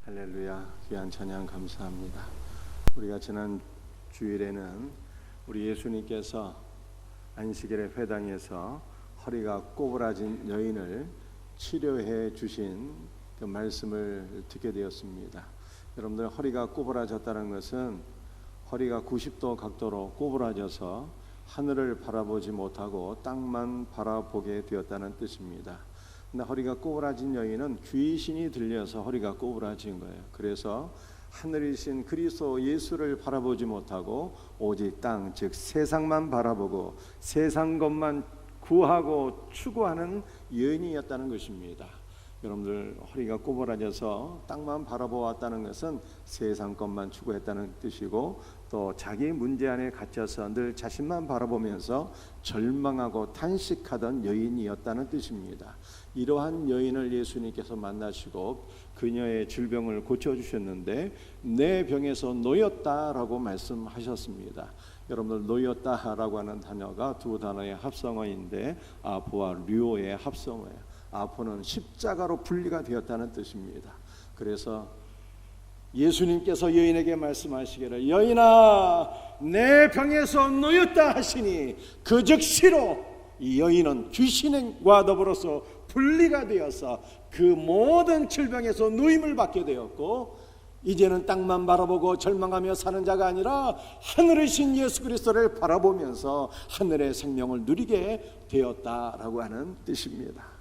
할렐루야, 귀한 찬양 감사합니다. 우리가 지난 주일에는 우리 예수님께서 안식일의 회당에서 허리가 꼬부라진 여인을 치료해 주신 그 말씀을 듣게 되었습니다. 여러분들, 허리가 꼬부라졌다는 것은 허리가 90도 각도로 꼬부라져서 하늘을 바라보지 못하고 땅만 바라보게 되었다는 뜻입니다. 근데 허리가 꼬부라진 여인은 귀신이 들려서 허리가 꼬부라진 거예요. 그래서 하늘이신 그리스도 예수를 바라보지 못하고 오직 땅, 즉 세상만 바라보고 세상 것만 구하고 추구하는 여인이었다는 것입니다. 여러분들, 허리가 꼬부라져서 땅만 바라보았다는 것은 세상 것만 추구했다는 뜻이고, 또 자기 문제 안에 갇혀서 늘 자신만 바라보면서 절망하고 탄식하던 여인이었다는 뜻입니다. 이러한 여인을 예수님께서 만나시고 그녀의 질병을 고쳐주셨는데 내 병에서 놓였다라고 말씀하셨습니다. 여러분들, 놓였다라고 하는 단어가 두 단어의 합성어인데 아포와 류오의 합성어예요. 아포는 십자가로 분리가 되었다는 뜻입니다. 그래서 예수님께서 여인에게 말씀하시기를 여인아 내 병에서 놓였다 하시니 그 즉시로 이 여인은 귀신과 더불어서 분리가 되어서 그 모든 질병에서 누임을 받게 되었고, 이제는 땅만 바라보고 절망하며 사는 자가 아니라 하늘이신 예수 그리스도를 바라보면서 하늘의 생명을 누리게 되었다라고 하는 뜻입니다.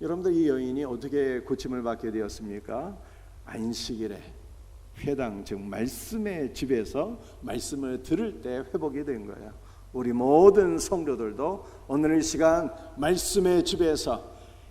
여러분들, 이 여인이 어떻게 고침을 받게 되었습니까? 안식일에 회당, 즉 말씀의 집에서 말씀을 들을 때 회복이 된 거예요. 우리 모든 성도들도 오늘 이 시간 말씀의 집에서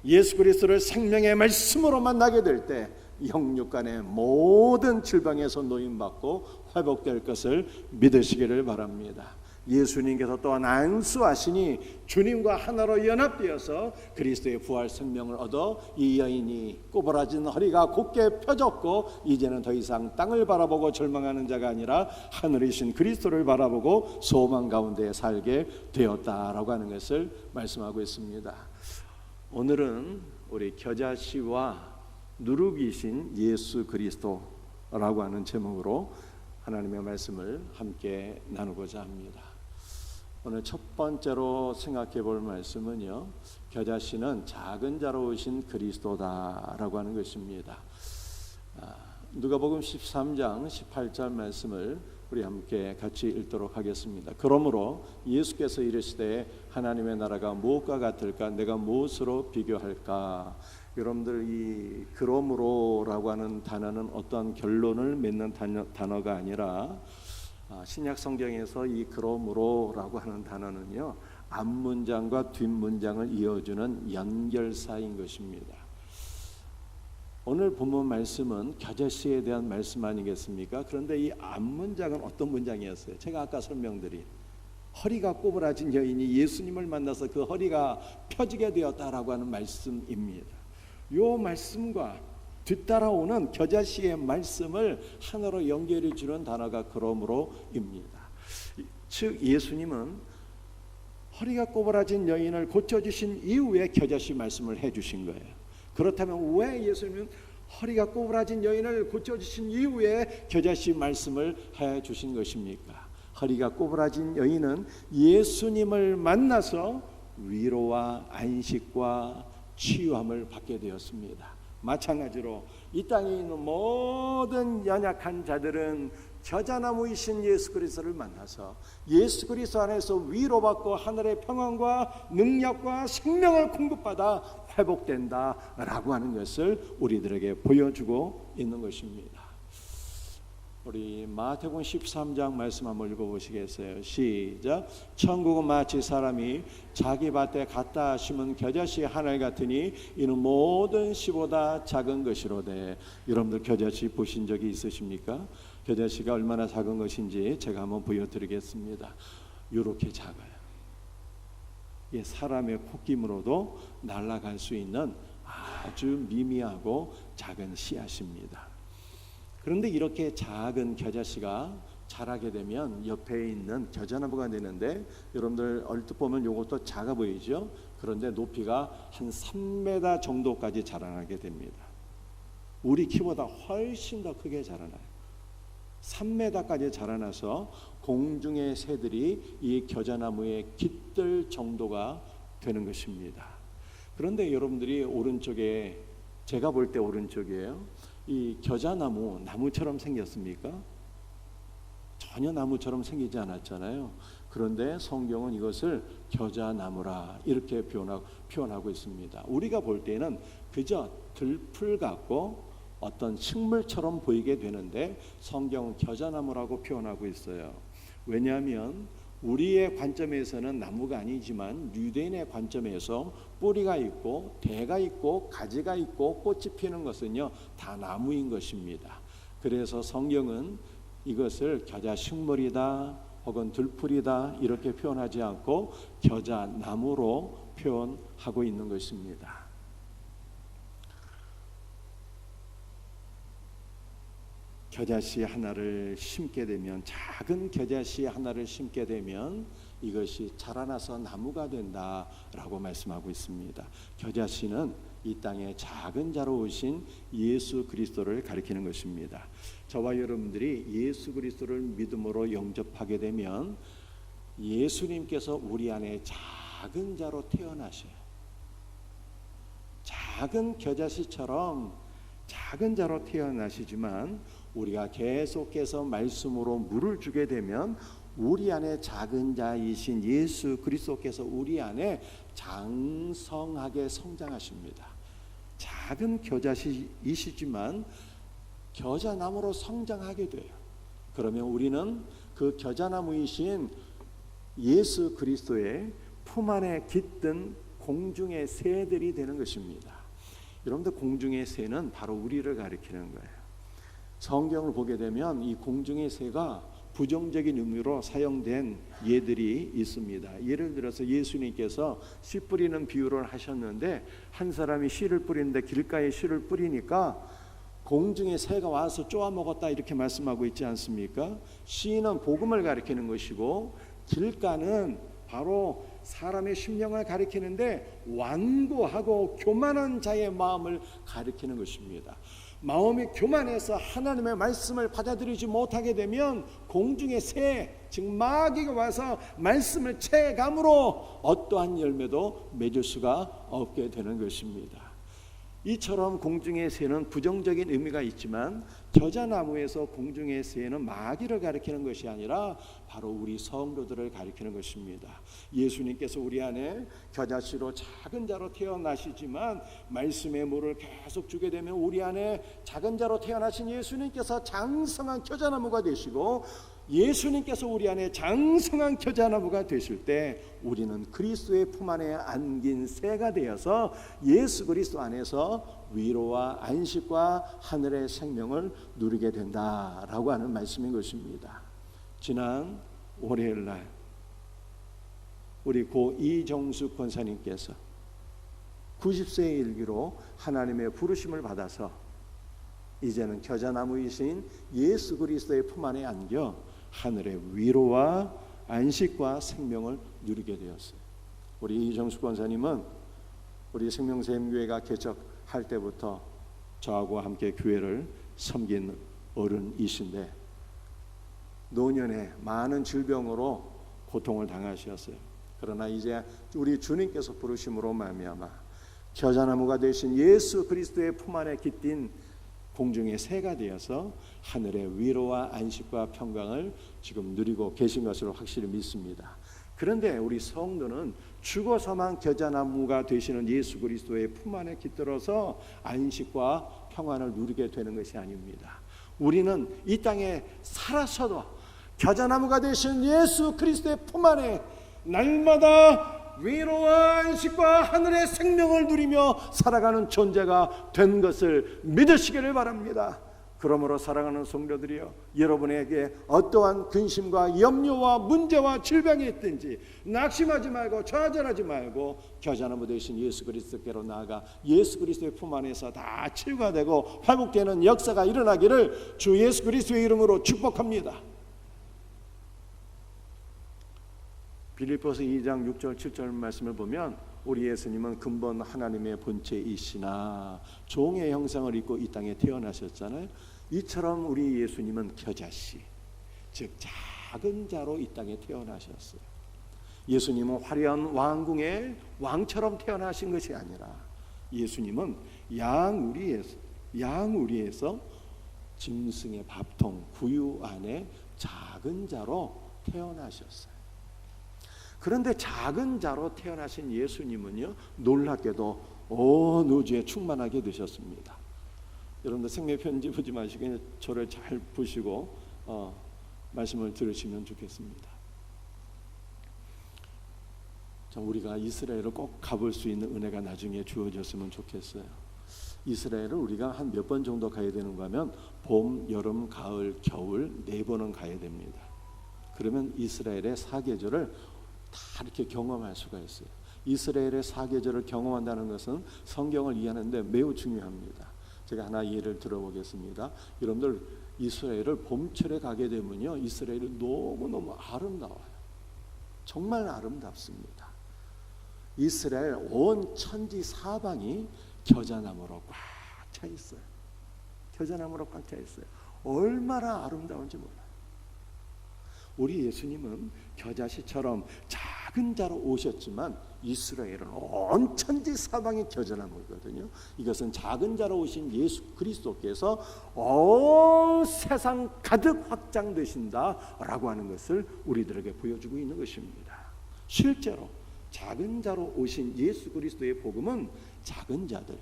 예수 그리스도를 생명의 말씀으로 만나게 될 때 영육간의 모든 질병에서 노임받고 회복될 것을 믿으시기를 바랍니다. 예수님께서 또한 안수하시니 주님과 하나로 연합되어서 그리스도의 부활 생명을 얻어 이 여인이 꼬부라진 허리가 곧게 펴졌고 이제는 더 이상 땅을 바라보고 절망하는 자가 아니라 하늘이신 그리스도를 바라보고 소망 가운데 살게 되었다라고 하는 것을 말씀하고 있습니다. 오늘은 우리 겨자씨와 누룩이신 예수 그리스도라고 하는 제목으로 하나님의 말씀을 함께 나누고자 합니다. 오늘 첫 번째로 생각해 볼 말씀은요, 겨자씨는 작은 자로 오신 그리스도다라고 하는 것입니다. 누가복음 13장 18절 말씀을 우리 함께 같이 읽도록 하겠습니다. 그러므로 예수께서 이르시되 하나님의 나라가 무엇과 같을까? 내가 무엇으로 비교할까? 여러분들, 이 그러므로라고 하는 단어는 어떤 결론을 맺는 단어가 아니라 신약 성경에서 이 그러므로라고 하는 단어는요, 앞문장과 뒷문장을 이어주는 연결사인 것입니다. 오늘 본문 말씀은 겨자씨에 대한 말씀 아니겠습니까? 그런데 이 앞문장은 어떤 문장이었어요? 제가 아까 설명드린 허리가 꼬부라진 여인이 예수님을 만나서 그 허리가 펴지게 되었다라고 하는 말씀입니다. 이 말씀과 뒤따라오는 겨자씨의 말씀을 하나로 연결해 주는 단어가 그러므로입니다. 즉 예수님은 허리가 꼬부라진 여인을 고쳐주신 이후에 겨자씨 말씀을 해주신 거예요. 그렇다면 왜 예수님은 허리가 꼬부라진 여인을 고쳐주신 이후에 겨자씨 말씀을 해주신 것입니까? 허리가 꼬부라진 여인은 예수님을 만나서 위로와 안식과 치유함을 받게 되었습니다. 마찬가지로 이 땅에 있는 모든 연약한 자들은 겨자나무이신 예수 그리스도를 만나서 예수 그리스도 안에서 위로받고 하늘의 평안과 능력과 생명을 공급받아 회복된다라고 하는 것을 우리들에게 보여주고 있는 것입니다. 우리 마태복음 13장 말씀 한번 읽어보시겠어요? 시작. 천국은 마치 사람이 자기 밭에 갖다 심은 겨자씨 하나 같으니 이는 모든 씨보다 작은 것이로되. 여러분들 겨자씨 보신 적이 있으십니까? 겨자씨가 얼마나 작은 것인지 제가 한번 보여드리겠습니다. 이렇게 작아요. 이 사람의 콧김으로도 날아갈 수 있는 아주 미미하고 작은 씨앗입니다. 그런데 이렇게 작은 겨자씨가 자라게 되면 옆에 있는 겨자나무가 되는데, 여러분들 얼핏 보면 이것도 작아 보이죠? 그런데 높이가 한 3m 정도까지 자라나게 됩니다. 우리 키보다 훨씬 더 크게 자라나요. 3m까지 자라나서 공중의 새들이 이 겨자나무에 깃들 정도가 되는 것입니다. 그런데 여러분들이 오른쪽에, 제가 볼 때 오른쪽이에요. 이 겨자나무 나무처럼 생겼습니까? 전혀 나무처럼 생기지 않았잖아요. 그런데 성경은 이것을 겨자나무라 이렇게 표현하고 있습니다. 우리가 볼 때는 그저 들풀 같고 어떤 식물처럼 보이게 되는데 성경은 겨자나무라고 표현하고 있어요. 왜냐하면 우리의 관점에서는 나무가 아니지만 유대인의 관점에서 뿌리가 있고 대가 있고 가지가 있고 꽃이 피는 것은요 다 나무인 것입니다. 그래서 성경은 이것을 겨자식물이다 혹은 들풀이다 이렇게 표현하지 않고 겨자나무로 표현하고 있는 것입니다. 겨자씨 하나를 심게 되면, 작은 겨자씨 하나를 심게 되면 이것이 자라나서 나무가 된다라고 말씀하고 있습니다. 겨자씨는 이 땅에 작은 자로 오신 예수 그리스도를 가리키는 것입니다. 저와 여러분들이 예수 그리스도를 믿음으로 영접하게 되면 예수님께서 우리 안에 작은 자로 태어나셔요. 작은 겨자씨처럼 작은 자로 태어나시지만 우리가 계속해서 말씀으로 물을 주게 되면 우리 안에 작은 자이신 예수 그리스도께서 우리 안에 장성하게 성장하십니다. 작은 겨자씨이시지만 겨자나무로 성장하게 돼요. 그러면 우리는 그 겨자나무이신 예수 그리스도의 품 안에 깃든 공중의 새들이 되는 것입니다. 여러분들, 공중의 새는 바로 우리를 가리키는 거예요. 성경을 보게 되면 이 공중의 새가 부정적인 의미로 사용된 예들이 있습니다. 예를 들어서 예수님께서 씨 뿌리는 비유를 하셨는데, 한 사람이 씨를 뿌리는데 길가에 씨를 뿌리니까 공중의 새가 와서 쪼아 먹었다 이렇게 말씀하고 있지 않습니까? 씨는 복음을 가리키는 것이고 길가는 바로 사람의 심령을 가리키는데 완고하고 교만한 자의 마음을 가리키는 것입니다. 마음이 교만해서 하나님의 말씀을 받아들이지 못하게 되면 공중의 새, 즉 마귀가 와서 말씀을 채감으로 어떠한 열매도 맺을 수가 없게 되는 것입니다. 이처럼 공중의 새는 부정적인 의미가 있지만 겨자나무에서 공중의 새는 마귀를 가리키는 것이 아니라 바로 우리 성도들을 가리키는 것입니다. 예수님께서 우리 안에 겨자씨로 작은 자로 태어나시지만 말씀의 물을 계속 주게 되면 우리 안에 작은 자로 태어나신 예수님께서 장성한 겨자나무가 되시고, 예수님께서 우리 안에 장성한 겨자나무가 되실 때 우리는 그리스도의 품 안에 안긴 새가 되어서 예수 그리스도 안에서 위로와 안식과 하늘의 생명을 누리게 된다라고 하는 말씀인 것입니다. 지난 월요일 날 우리 고 이정숙 권사님께서 90세의 일기로 하나님의 부르심을 받아서 이제는 겨자나무이신 예수 그리스도의 품 안에 안겨 하늘의 위로와 안식과 생명을 누리게 되었어요. 우리 이정숙 권사님은 우리 생명샘교회가 개척할 때부터 저하고 함께 교회를 섬긴 어른이신데 노년에 많은 질병으로 고통을 당하셨어요. 그러나 이제 우리 주님께서 부르심으로 말미암아 겨자나무가 되신 예수 그리스도의 품 안에 깃든 공중의 새가 되어서 하늘의 위로와 안식과 평강을 지금 누리고 계신 것으로 확실히 믿습니다. 그런데 우리 성도는 죽어서만 겨자나무가 되시는 예수 그리스도의 품 안에 깃들어서 안식과 평안을 누리게 되는 것이 아닙니다. 우리는 이 땅에 살아서도 겨자나무가 되신 예수 그리스도의 품 안에 날마다 위로와 안식과 하늘의 생명을 누리며 살아가는 존재가 된 것을 믿으시기를 바랍니다. 그러므로 사랑하는 성도들이여, 여러분에게 어떠한 근심과 염려와 문제와 질병이 있든지 낙심하지 말고 좌절하지 말고 겨자나무 되신 예수 그리스도께로 나아가 예수 그리스도의 품 안에서 다 치유가 되고 회복되는 역사가 일어나기를 주 예수 그리스도의 이름으로 축복합니다. 빌립보서 2장 6절 7절 말씀을 보면 우리 예수님은 근본 하나님의 본체이시나 종의 형상을 입고 이 땅에 태어나셨잖아요. 이처럼 우리 예수님은 겨자씨, 즉 작은 자로 이 땅에 태어나셨어요. 예수님은 화려한 왕궁의 왕처럼 태어나신 것이 아니라 예수님은 양우리에서 짐승의 밥통 구유 안에 작은 자로 태어나셨어요. 그런데 작은 자로 태어나신 예수님은요, 놀랍게도 온 우주에 충만하게 되셨습니다. 여러분들 생애편지 보지 마시고 저를 잘 보시고 말씀을 들으시면 좋겠습니다. 우리가 이스라엘을 꼭 가볼 수 있는 은혜가 나중에 주어졌으면 좋겠어요. 이스라엘을 우리가 한 몇 번 정도 가야 되는가 하면 봄, 여름, 가을, 겨울 4번은 가야 됩니다. 그러면 이스라엘의 사계절을 다 이렇게 경험할 수가 있어요. 이스라엘의 사계절을 경험한다는 것은 성경을 이해하는데 매우 중요합니다. 제가 하나 예를 들어보겠습니다. 여러분들 이스라엘을 봄철에 가게 되면요, 이스라엘이 너무너무 아름다워요. 정말 아름답습니다. 이스라엘 온 천지 사방이 겨자나무로 꽉 차 있어요. 겨자나무로 꽉 차 있어요. 얼마나 아름다운지 몰라요. 우리 예수님은 겨자씨처럼 작은 자로 오셨지만 이스라엘은 온 천지 사방이 겨자나무거든요. 이것은 작은 자로 오신 예수 그리스도께서 온 세상 가득 확장되신다라고 하는 것을 우리들에게 보여주고 있는 것입니다. 실제로 작은 자로 오신 예수 그리스도의 복음은 작은 자들,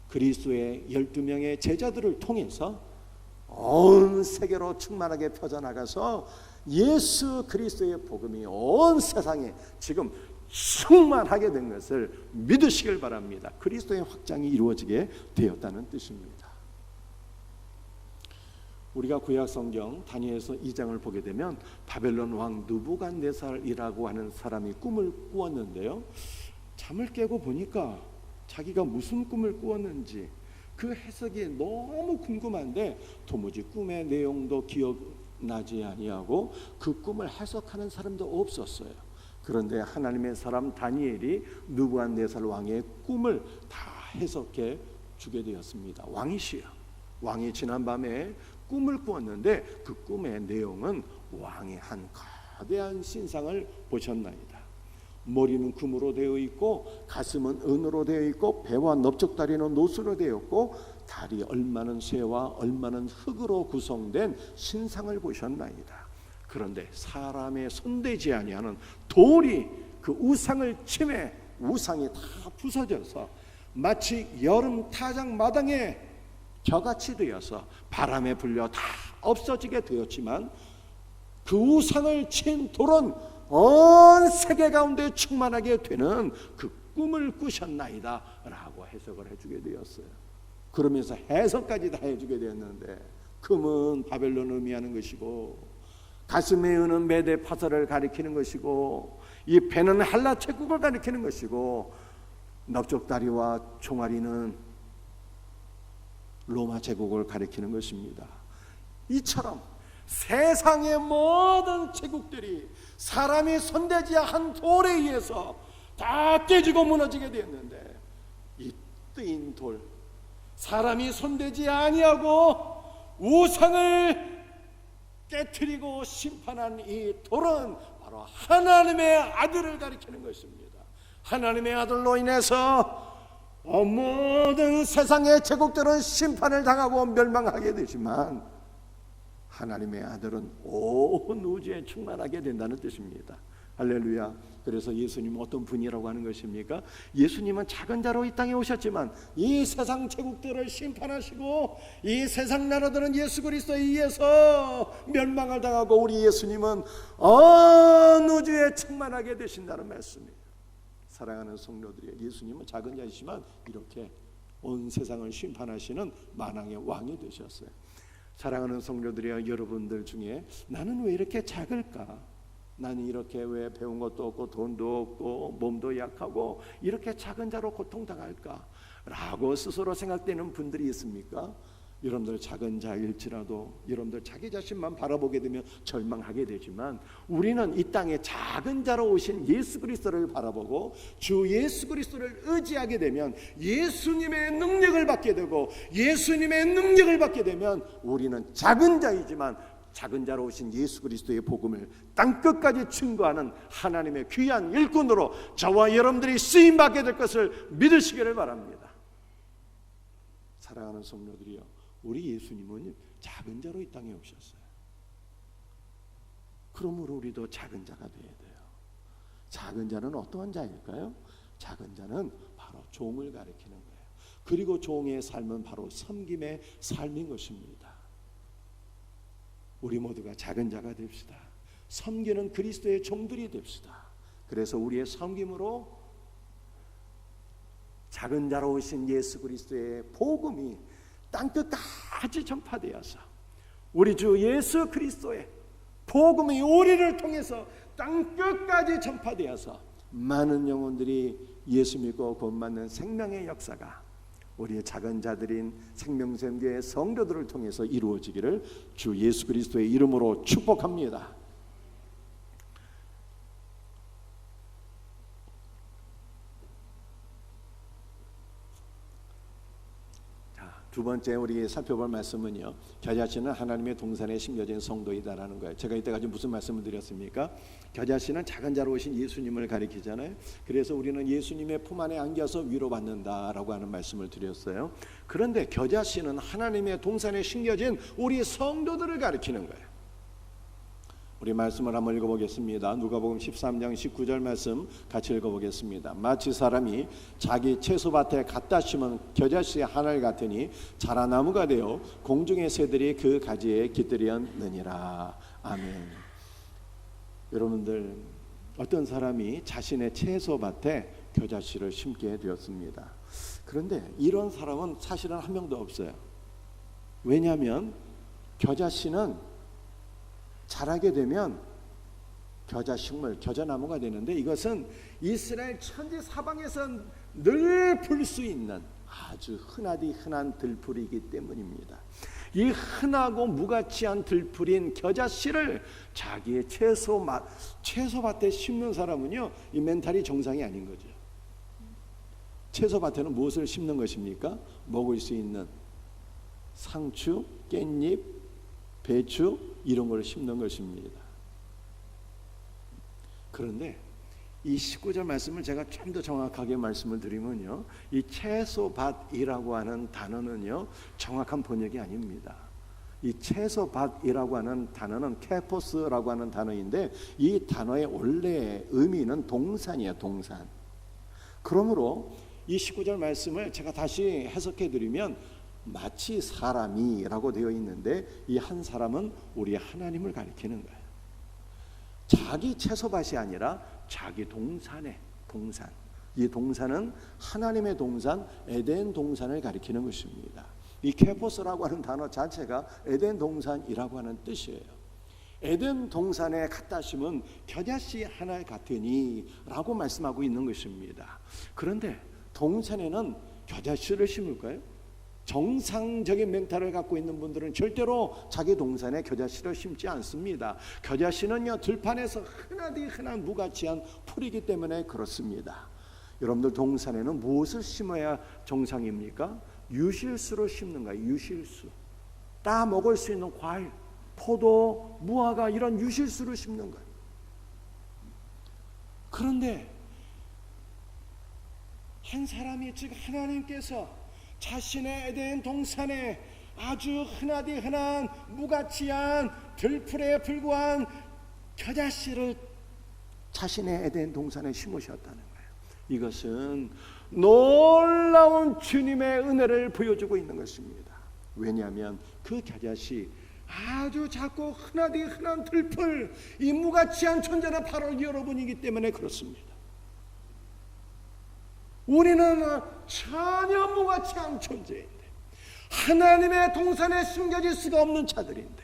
그리스도의 12명의 제자들을 통해서 온 세계로 충만하게 펴져나가서 예수 그리스도의 복음이 온 세상에 지금 충만하게 된 것을 믿으시길 바랍니다. 그리스도의 확장이 이루어지게 되었다는 뜻입니다. 우리가 구약 성경 다니엘서 2장을 보게 되면 바벨론 왕 느부갓네살이라고 하는 사람이 꿈을 꾸었는데요, 잠을 깨고 보니까 자기가 무슨 꿈을 꾸었는지 그 해석이 너무 궁금한데 도무지 꿈의 내용도 기억나지 아니하고 그 꿈을 해석하는 사람도 없었어요. 그런데 하나님의 사람 다니엘이 느부갓네살 왕의 꿈을 다 해석해 주게 되었습니다. 왕이시여, 왕이 지난밤에 꿈을 꾸었는데 그 꿈의 내용은 왕이 한 거대한 신상을 보셨나이다. 머리는 금으로 되어 있고 가슴은 은으로 되어 있고 배와 넓적다리는 노수로 되어 있고 다리 얼마는 쇠와 얼마는 흙으로 구성된 신상을 보셨나이다. 그런데 사람의 손대지 아니하는 돌이 그 우상을 침해 우상이 다 부서져서 마치 여름 타작 마당에 겨같이 되어서 바람에 불려 다 없어지게 되었지만 그 우상을 친 돌은 온 세계 가운데 충만하게 되는 그 꿈을 꾸셨나이다 라고 해석을 해주게 되었어요. 그러면서 해석까지 다 해주게 되었는데 금은 바벨론을 의미하는 것이고 가슴의 은은 메대 파사를 가리키는 것이고 이 배는 한라 제국을 가리키는 것이고 넓적다리와 종아리는 로마 제국을 가리키는 것입니다. 이처럼 세상의 모든 제국들이 사람이 손대지 한 돌에 의해서 다 깨지고 무너지게 되었는데 이 뜨인 돌, 사람이 손대지 아니하고 우상을 깨트리고 심판한 이 돌은 바로 하나님의 아들을 가리키는 것입니다. 하나님의 아들로 인해서 모든 세상의 제국들은 심판을 당하고 멸망하게 되지만 하나님의 아들은 온 우주에 충만하게 된다는 뜻입니다. 할렐루야. 그래서 예수님은 어떤 분이라고 하는 것입니까? 예수님은 작은 자로 이 땅에 오셨지만 이 세상 제국들을 심판하시고 이 세상 나라들은 예수 그리스도에 의해서 멸망을 당하고 우리 예수님은 온 우주에 충만하게 되신다는 말씀이에요. 사랑하는 성도들이여, 예수님은 작은 자이시지만 이렇게 온 세상을 심판하시는 만왕의 왕이 되셨어요. 사랑하는 성도들이여, 여러분들 중에 나는 왜 이렇게 작을까? 나는 이렇게 왜 배운 것도 없고 돈도 없고 몸도 약하고 이렇게 작은 자로 고통당할까? 라고 스스로 생각되는 분들이 있습니까? 여러분들 작은 자일지라도 여러분들 자기 자신만 바라보게 되면 절망하게 되지만, 우리는 이 땅에 작은 자로 오신 예수 그리스도를 바라보고 주 예수 그리스도를 의지하게 되면 예수님의 능력을 받게 되고, 예수님의 능력을 받게 되면 우리는 작은 자이지만 작은 자로 오신 예수 그리스도의 복음을 땅끝까지 증거하는 하나님의 귀한 일꾼으로 저와 여러분들이 쓰임받게 될 것을 믿으시기를 바랍니다. 사랑하는 성도들이요, 우리 예수님은 작은 자로 이 땅에 오셨어요. 그러므로 우리도 작은 자가 되어야 돼요. 작은 자는 어떠한 자일까요? 작은 자는 바로 종을 가리키는 거예요. 그리고 종의 삶은 바로 섬김의 삶인 것입니다. 우리 모두가 작은 자가 됩시다. 섬기는 그리스도의 종들이 됩시다. 그래서 우리의 섬김으로 작은 자로 오신 예수 그리스도의 복음이 땅끝까지 전파되어서 우리 주 예수 그리스도의 복음이 우리를 통해서 땅끝까지 전파되어서 많은 영혼들이 예수 믿고 구원받는 생명의 역사가 우리의 작은 자들인 생명샘교의 성도들을 통해서 이루어지기를 주 예수 그리스도의 이름으로 축복합니다. 두 번째 우리 살펴볼 말씀은요, 겨자씨는 하나님의 동산에 심겨진 성도이다라는 거예요. 제가 이때까지 무슨 말씀을 드렸습니까? 겨자씨는 작은 자로 오신 예수님을 가리키잖아요. 그래서 우리는 예수님의 품 안에 안겨서 위로받는다라고 하는 말씀을 드렸어요. 그런데 겨자씨는 하나님의 동산에 심겨진 우리 성도들을 가리키는 거예요. 우리 말씀을 한번 읽어보겠습니다. 누가복음 13장 19절 말씀 같이 읽어보겠습니다. 마치 사람이 자기 채소밭에 갖다 심은 겨자씨 하늘 같으니 자라나무가 되어 공중의 새들이 그 가지에 깃들였느니라. 아멘. 여러분들, 어떤 사람이 자신의 채소밭에 겨자씨를 심게 되었습니다. 그런데 이런 사람은 사실은 한 명도 없어요. 왜냐하면 겨자씨는 자라게 되면 겨자식물, 겨자나무가 되는데, 이것은 이스라엘 천지 사방에서 늘 볼 수 있는 아주 흔하디 흔한 들풀이기 때문입니다. 이 흔하고 무가치한 들풀인 겨자씨를 자기의 채소밭에 심는 사람은요, 이 멘탈이 정상이 아닌 거죠. 채소밭에는 무엇을 심는 것입니까? 먹을 수 있는 상추, 깻잎, 배추 이런 걸 심는 것입니다. 그런데 이 19절 말씀을 제가 좀 더 정확하게 말씀을 드리면요, 이 채소밭이라고 하는 단어는요 정확한 번역이 아닙니다. 이 채소밭이라고 하는 단어는 케포스라고 하는 단어인데, 이 단어의 원래 의미는 동산이에요. 동산. 그러므로 이 19절 말씀을 제가 다시 해석해 드리면, 마치 사람이라고 되어 있는데 이 한 사람은 우리 하나님을 가리키는 거예요. 자기 채소밭이 아니라 자기 동산의 동산. 이 동산은 하나님의 동산, 에덴 동산을 가리키는 것입니다. 이 케포스라고 하는 단어 자체가 에덴 동산이라고 하는 뜻이에요. 에덴 동산에 갖다 심은 겨자씨 하나 같으니 라고 말씀하고 있는 것입니다. 그런데 동산에는 겨자씨를 심을까요? 정상적인 멘탈을 갖고 있는 분들은 절대로 자기 동산에 겨자씨를 심지 않습니다. 겨자씨는요, 들판에서 흔하디 흔한 무가치한 풀이기 때문에 그렇습니다. 여러분들 동산에는 무엇을 심어야 정상입니까? 유실수로 심는 거예요. 유실수. 따 먹을 수 있는 과일, 포도, 무화과 이런 유실수로 심는 거예요. 그런데 한 사람이, 즉 하나님께서 자신의 에덴 동산에 아주 흔하디 흔한 무가치한 들풀에 불과한 겨자씨를 자신의 에덴 동산에 심으셨다는 거예요. 이것은 놀라운 주님의 은혜를 보여주고 있는 것입니다. 왜냐하면 그 겨자씨, 아주 작고 흔하디 흔한 들풀, 이 무가치한 존재는 바로 여러분이기 때문에 그렇습니다. 우리는 전혀 무가치한 존재인데, 하나님의 동산에 심겨질 수가 없는 자들인데,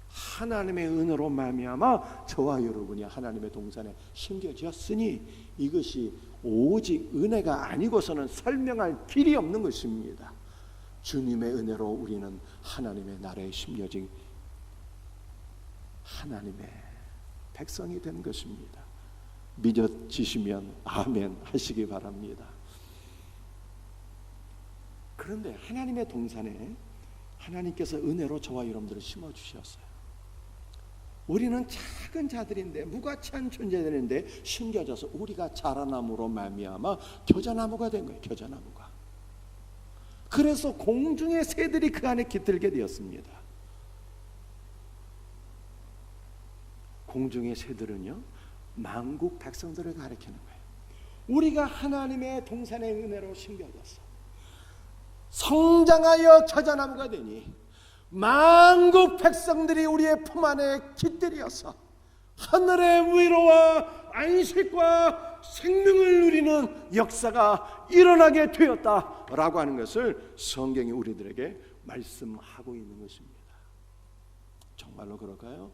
하나님의 은혜로 말미암아 저와 여러분이 하나님의 동산에 심겨졌으니 이것이 오직 은혜가 아니고서는 설명할 길이 없는 것입니다. 주님의 은혜로 우리는 하나님의 나라에 심겨진 하나님의 백성이 된 것입니다. 믿어지시면 아멘 하시기 바랍니다. 그런데 하나님의 동산에 하나님께서 은혜로 저와 여러분들을 심어주셨어요. 우리는 작은 자들인데, 무가치한 존재들인데 심겨져서 우리가 자라남으로 말미암아 겨자나무가 된 거예요. 겨자나무가. 그래서 공중의 새들이 그 안에 깃들게 되었습니다. 공중의 새들은요, 만국 백성들을 가리키는 거예요. 우리가 하나님의 동산의 은혜로 심겨져서 성장하여 겨자나무가 되니 만국 백성들이 우리의 품 안에 깃들여서 하늘의 위로와 안식과 생명을 누리는 역사가 일어나게 되었다라고 하는 것을 성경이 우리들에게 말씀하고 있는 것입니다. 정말로 그럴까요?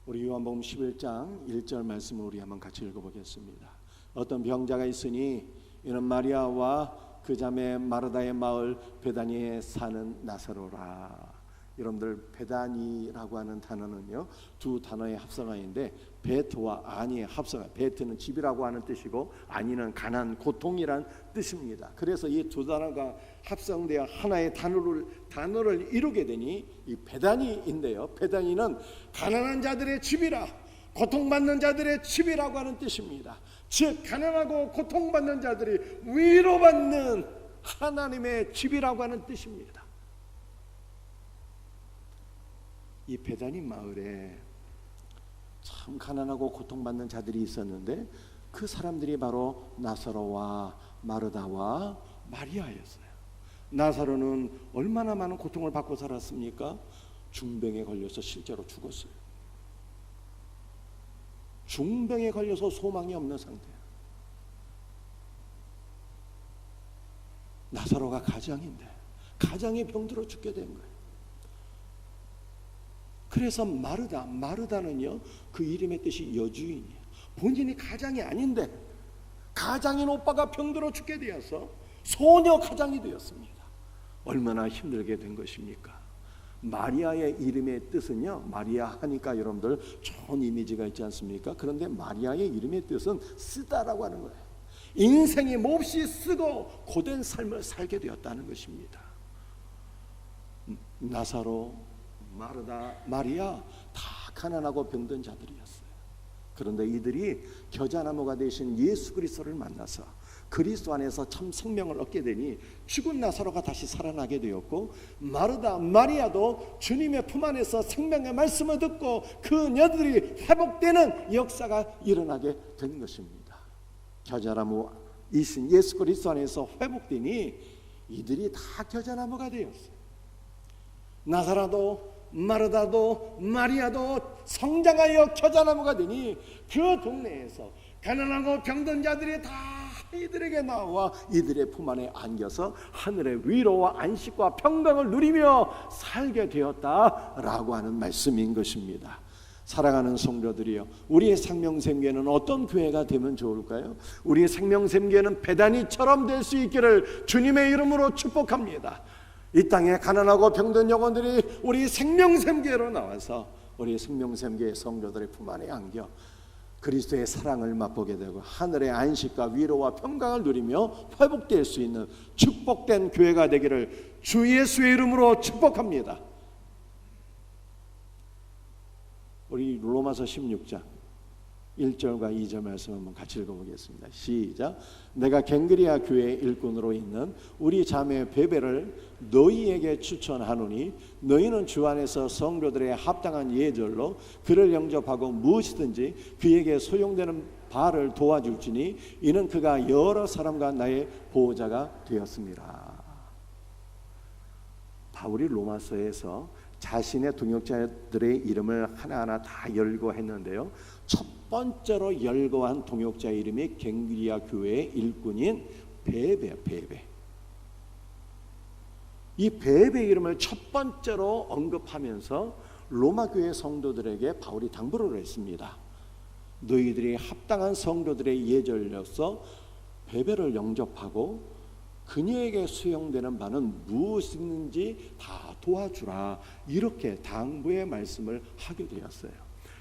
우리 요한복음 11장 1절 말씀을 우리 한번 같이 읽어보겠습니다. 어떤 병자가 있으니 이는 마리아와 그 자매 마르다의 마을 베다니에 사는 나사로라. 여러분들, 베다니라고 하는 단어는요, 두 단어의 합성어인데 베트와 아니의 합성어. 베트는 집이라고 하는 뜻이고 아니는 가난, 고통이란 뜻입니다. 그래서 이 두 단어가 합성되어 하나의 단어를 이루게 되니 이 베다니인데요, 베다니는 가난한 자들의 집이라, 고통받는 자들의 집이라고 하는 뜻입니다. 즉 가난하고 고통받는 자들이 위로받는 하나님의 집이라고 하는 뜻입니다. 이 베다니 마을에 참 가난하고 고통받는 자들이 있었는데 그 사람들이 바로 나사로와 마르다와 마리아였어요. 나사로는 얼마나 많은 고통을 받고 살았습니까? 중병에 걸려서 실제로 죽었어요. 중병에 걸려서 소망이 없는 상태예요. 나사로가 가장인데 가장이 병들어 죽게 된 거예요. 그래서 마르다는요, 그 이름의 뜻이 여주인이에요. 본인이 가장이 아닌데 가장인 오빠가 병들어 죽게 되어서 소녀 가장이 되었습니다. 얼마나 힘들게 된 것입니까? 마리아의 이름의 뜻은요, 마리아 하니까 여러분들 좋은 이미지가 있지 않습니까? 그런데 마리아의 이름의 뜻은 쓰다라고 하는 거예요. 인생이 몹시 쓰고 고된 삶을 살게 되었다는 것입니다. 나사로, 마르다, 마리아 다 가난하고 병든 자들이었어요. 그런데 이들이 겨자나무가 되신 예수 그리스도를 만나서 그리스도 안에서 참 생명을 얻게 되니 죽은 나사로가 다시 살아나게 되었고, 마르다, 마리아도 주님의 품 안에서 생명의 말씀을 듣고 그녀들이 회복되는 역사가 일어나게 된 것입니다. 겨자나무이신 예수 그리스도 안에서 회복되니 이들이 다 겨자나무가 되었어요. 나사로도 마르다도 마리아도 성장하여 겨자나무가 되니 그 동네에서 가난하고 병든 자들이 다 이들에게 나와 이들의 품 안에 안겨서 하늘의 위로와 안식과 평강을 누리며 살게 되었다라고 하는 말씀인 것입니다. 사랑하는 성도들이여, 우리의 생명샘교회는 어떤 교회가 되면 좋을까요? 우리의 생명샘교회는 베다니처럼 될 수 있기를 주님의 이름으로 축복합니다. 이 땅에 가난하고 병든 영혼들이 우리 생명샘교회로 나와서 우리 생명샘교회 성도들의 품 안에 안겨 그리스도의 사랑을 맛보게 되고 하늘의 안식과 위로와 평강을 누리며 회복될 수 있는 축복된 교회가 되기를 주 예수의 이름으로 축복합니다. 우리 로마서 16장 1절과 2절 말씀 한번 같이 읽어보겠습니다. 시작. 내가 갱그리아 교회의 일꾼으로 있는 우리 자매 베베를 너희에게 추천하노니 너희는 주 안에서 성도들의 합당한 예절로 그를 영접하고 무엇이든지 그에게 소용되는 바를 도와줄지니 이는 그가 여러 사람과 나의 보호자가 되었습니다. 바울이 로마서에서 자신의 동역자들의 이름을 하나하나 다 열거했는데요, 첫 번째로 열거한 동역자 이름이 갱그리아 교회의 일꾼인 베베. 이 베베 이름을 첫 번째로 언급하면서 로마 교회 성도들에게 바울이 당부를 했습니다. 너희들이 합당한 성도들의 예절로서 베베를 영접하고 그녀에게 수용되는 바는 무엇이든지 다 도와주라, 이렇게 당부의 말씀을 하게 되었어요.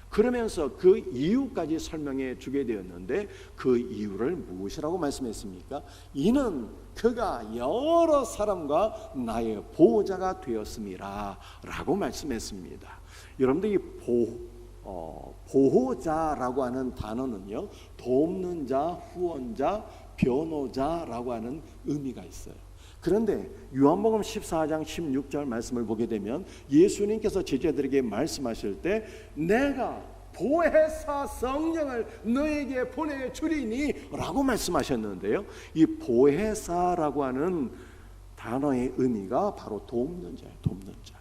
그러면서 그 이유까지 설명해 주게 되었는데, 그 이유를 무엇이라고 말씀했습니까? 이는 그가 여러 사람과 나의 보호자가 되었음이라 라고 말씀했습니다. 여러분들, 이 보호자라고 하는 단어는요, 돕는 자, 후원자, 변호자라고 하는 의미가 있어요. 그런데 요한복음 14장 16절 말씀을 보게 되면 예수님께서 제자들에게 말씀하실 때 내가 보혜사 성령을 너에게 보내주리니 라고 말씀하셨는데요, 이 보혜사라고 하는 단어의 의미가 바로 돕는 자예요. 돕는 자.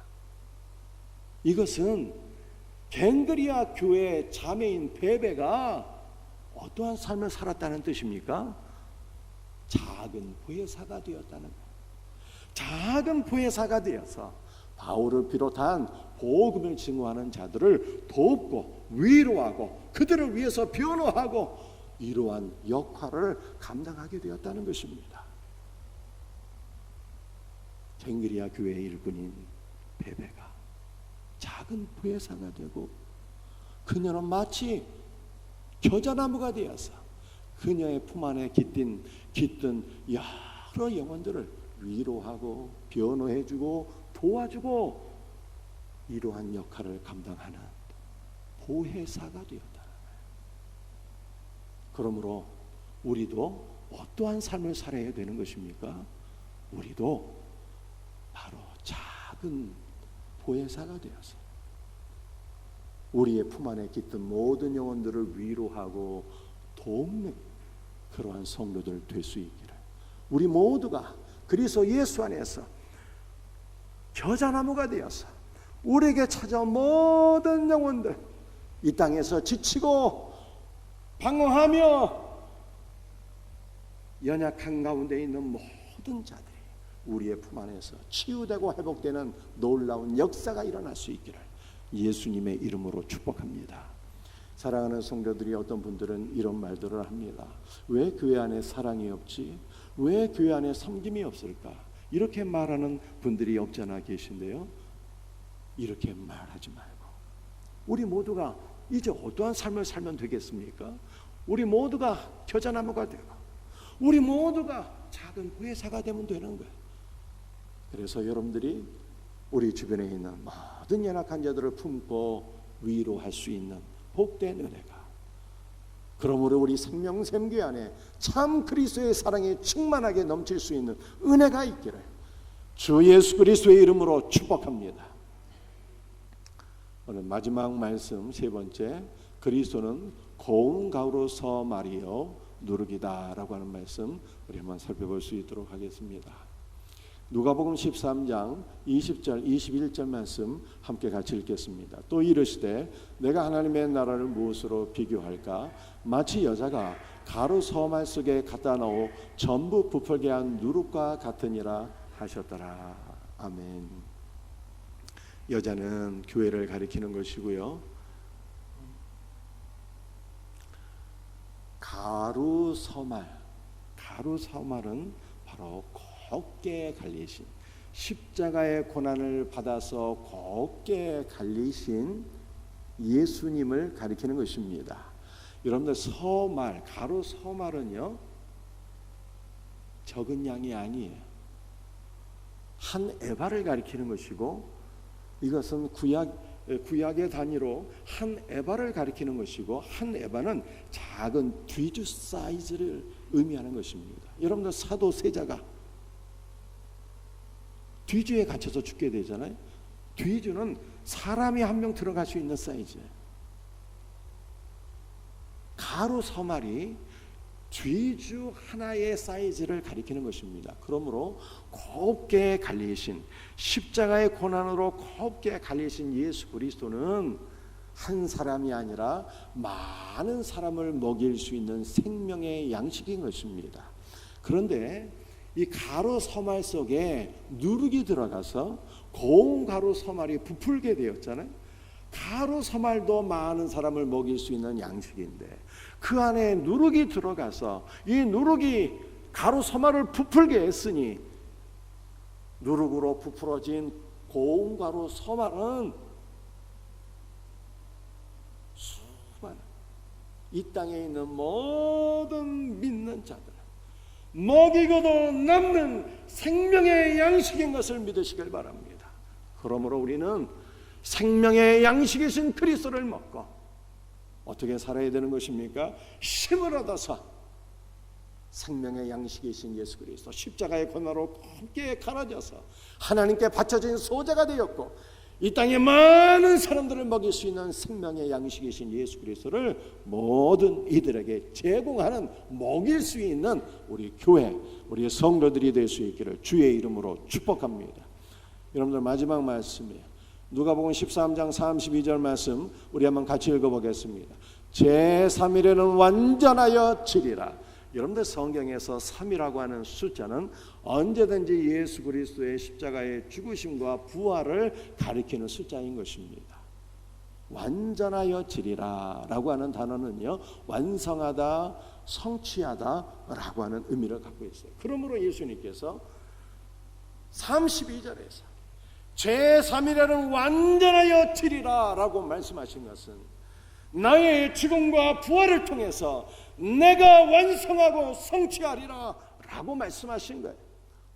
이것은 갱그리아 교회 자매인 베베가 어떠한 삶을 살았다는 뜻입니까? 작은 보혜사가 되었다는 거예요. 작은 보혜사가 되어서 바울을 비롯한 복음을 증거하는 자들을 돕고 위로하고 그들을 위해서 변호하고 이러한 역할을 감당하게 되었다는 것입니다. 갱그리아 교회의 일꾼인 베베가 작은 보혜사가 되고, 그녀는 마치 겨자나무가 되어서 그녀의 품 안에 깃든 여러 영혼들을 위로하고 변호해주고 도와주고 이러한 역할을 감당하는 보혜사가 되었다는 거예요. 그러므로 우리도 어떠한 삶을 살아야 되는 것입니까? 우리도 바로 작은 보혜사가 되어서 우리의 품 안에 깃든 모든 영혼들을 위로하고 돕는 그러한 성도들 될 수 있기를, 우리 모두가 그리스도 예수 안에서 겨자나무가 되어서 우리에게 찾아온 모든 영혼들, 이 땅에서 지치고 방황하며 연약한 가운데 있는 모든 자들이 우리의 품 안에서 치유되고 회복되는 놀라운 역사가 일어날 수 있기를 예수님의 이름으로 축복합니다. 사랑하는 성도들이, 어떤 분들은 이런 말들을 합니다. 왜 교회 안에 사랑이 없지? 왜 교회 안에 섬김이 없을까? 이렇게 말하는 분들이 없지 않아 계신데요, 이렇게 말하지 말고 우리 모두가 이제 어떠한 삶을 살면 되겠습니까? 우리 모두가 겨자나무가 되고 우리 모두가 작은 보혜사가 되면 되는 거예요. 그래서 여러분들이 우리 주변에 있는 모든 연약한 자들을 품고 위로할 수 있는 복된 은혜가, 그러므로 우리 생명샘교회 안에 참 그리스도의 사랑이 충만하게 넘칠 수 있는 은혜가 있기를 주 예수 그리스도의 이름으로 축복합니다. 오늘 마지막 말씀 세 번째, 그리스도는 고운 가루로 서말이요 누룩이다라고 하는 말씀 우리 한번 살펴볼 수 있도록 하겠습니다. 누가복음 13장 20절 21절 말씀 함께 같이 읽겠습니다. 또 이르시되 내가 하나님의 나라를 무엇으로 비교할까? 마치 여자가 가루 서말 속에 갖다 넣어 전부 부풀게 한 누룩과 같으니라 하셨더라. 아멘. 여자는 교회를 가리키는 것이고요, 가루 서말은 바로 곱게 갈리신, 십자가의 고난을 받아서 곱게 갈리신 예수님을 가리키는 것입니다. 여러분들, 가루 서말은요 적은 양이 아니에요. 한 에바를 가리키는 것이고, 이것은 구약의 단위로 한 에바를 가리키는 것이고, 한 에바는 작은 뒤주 사이즈를 의미하는 것입니다. 여러분들, 사도 세자가 뒤주에 갇혀서 죽게 되잖아요. 뒤주는 사람이 한 명 들어갈 수 있는 사이즈예요. 가루 서말이 뒤주 하나의 사이즈를 가리키는 것입니다. 그러므로 곱게 갈리신, 십자가의 고난으로 곱게 갈리신 예수 그리스도는 한 사람이 아니라 많은 사람을 먹일 수 있는 생명의 양식인 것입니다. 그런데 이 가루 서말 속에 누룩이 들어가서 고운 가루 서말이 부풀게 되었잖아요. 가루 서말도 많은 사람을 먹일 수 있는 양식인데 그 안에 누룩이 들어가서 이 누룩이 가루 소마를 부풀게 했으니 누룩으로 부풀어진 고운 가루 소마는 수많은 이 땅에 있는 모든 믿는 자들 먹이고도 남는 생명의 양식인 것을 믿으시길 바랍니다. 그러므로 우리는 생명의 양식이신 그리스도를 먹고 어떻게 살아야 되는 것입니까? 힘을 얻어서 생명의 양식이신 예수 그리스도 십자가의 고난으로 함께 갈아져서 하나님께 바쳐진 소재가 되었고 이 땅에 많은 사람들을 먹일 수 있는 생명의 양식이신 예수 그리스도를 모든 이들에게 제공하는 먹일 수 있는 우리 교회, 우리 성도들이 될 수 있기를 주의 이름으로 축복합니다. 여러분들 마지막 말씀이에요. 누가복음 13장 32절 말씀 우리 한번 같이 읽어보겠습니다. 제3일에는 완전하여 지리라. 여러분들 성경에서 3이라고 하는 숫자는 언제든지 예수 그리스도의 십자가의 죽으심과 부활을 가리키는 숫자인 것입니다. 완전하여 지리라 라고 하는 단어는요, 완성하다, 성취하다 라고 하는 의미를 갖고 있어요. 그러므로 예수님께서 32절에서 제3일에는 완전하여 지리라 라고 말씀하신 것은 나의 죽음과 부활을 통해서 내가 완성하고 성취하리라 라고 말씀하신 거예요.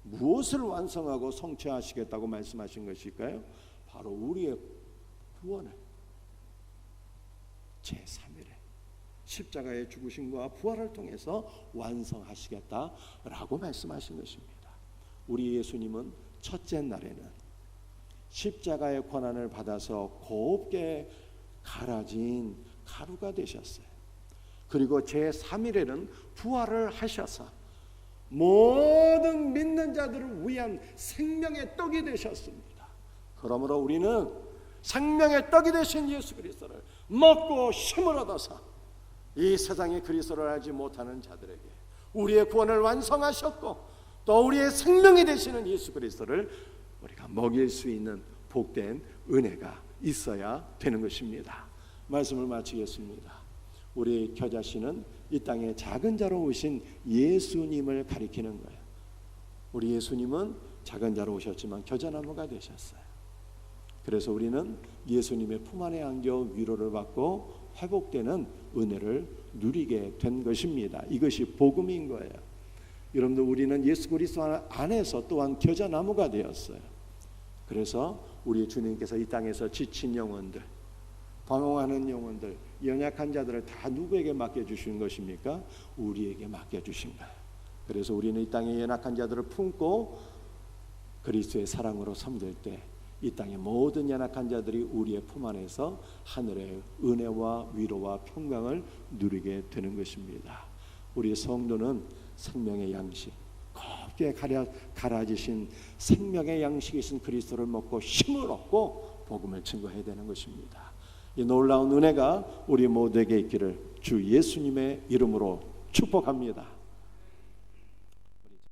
무엇을 완성하고 성취하시겠다고 말씀하신 것일까요? 바로 우리의 구원을 제3일에 십자가의 죽으심과 부활을 통해서 완성하시겠다라고 말씀하신 것입니다. 우리 예수님은 첫째 날에는 십자가의 고난을 받아서 곱게 갈아진 가루가 되셨어요. 그리고 제3일에는 부활을 하셔서 모든 믿는 자들을 위한 생명의 떡이 되셨습니다. 그러므로 우리는 생명의 떡이 되신 예수 그리스도를 먹고 힘을 얻어서 이 세상에 그리스도를 알지 못하는 자들에게 우리의 구원을 완성하셨고 또 우리의 생명이 되시는 예수 그리스도를 우리가 먹일 수 있는 복된 은혜가 있어야 되는 것입니다. 말씀을 마치겠습니다. 우리 겨자씨는 이 땅에 작은 자로 오신 예수님을 가리키는 거예요. 우리 예수님은 작은 자로 오셨지만 겨자나무가 되셨어요. 그래서 우리는 예수님의 품 안에 안겨 위로를 받고 회복되는 은혜를 누리게 된 것입니다. 이것이 복음인 거예요. 여러분들 우리는 예수 그리스도 안에서 또한 겨자나무가 되었어요. 그래서 우리 주님께서 이 땅에서 지친 영혼들, 방황하는 영혼들, 연약한 자들을 다 누구에게 맡겨주신 것입니까? 우리에게 맡겨주신 거예요. 그래서 우리는 이 땅의 연약한 자들을 품고 그리스도의 사랑으로 섬길 때 이 땅의 모든 연약한 자들이 우리의 품 안에서 하늘의 은혜와 위로와 평강을 누리게 되는 것입니다. 우리 성도는 생명의 양식, 곱게 갈아지신 생명의 양식이신 그리스도를 먹고 힘을 얻고 복음을 증거해야 되는 것입니다. 이 놀라운 은혜가 우리 모두에게 있기를 주 예수님의 이름으로 축복합니다.